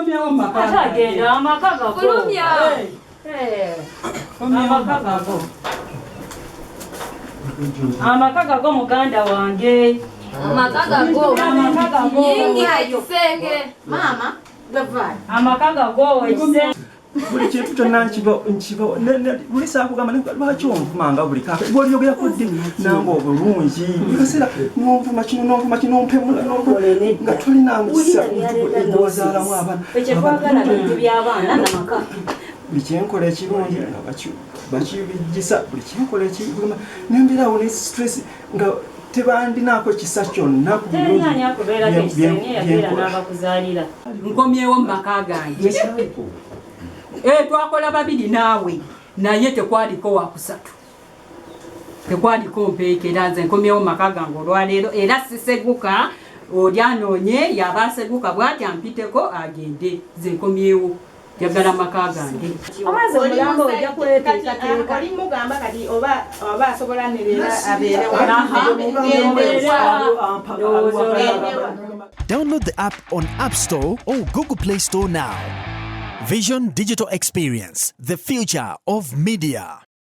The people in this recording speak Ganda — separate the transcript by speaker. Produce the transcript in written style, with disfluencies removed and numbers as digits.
Speaker 1: Nkomyewo maka.
Speaker 2: Atagenda amaka gago.
Speaker 3: Fulumya.
Speaker 2: Amaka gago. Amaka gago muganda wange.
Speaker 3: Amaka gago. Yingi ekisenge. Mama, gavai.
Speaker 2: Amaka gago ekisenge.
Speaker 4: Buli kintu kyonna nkiba buli saa kugamba lwaki onvumanga buli kaka bw'olyogera kudde nange obulungi kaseera n'onvuma kino n'ompemula nga tolina mukisa bwozaalamu abaana
Speaker 2: Ekyetwagala bintu by'abaana n'amaka.
Speaker 4: buli kyenkola ekirungi nga bakibijjisa buli kyenkola ekirungi nembeerawo ne stress nga tebandinaako kisa kyonna ku
Speaker 2: Terinaani akubeerako ekisenge yabeera n'abakuzaalira.
Speaker 1: Nkomyewo maka gange. Twakola babiri naawe naye tekwaliko wakusatu. Tekwaliko mpeekera nze nkomyewo maka gange olwaleero era siseguka oli anoonye yaba aseguka bw'ati ampiteko agende nze nkomyewo njagala maka gange.
Speaker 2: Amazzi omulamba ojja kweteekateeka.
Speaker 5: Oli mugamba kati oba asobola nerera abeere
Speaker 6: Download the app on App Store or Google Play Store now. Vision Digital Experience, the future of media.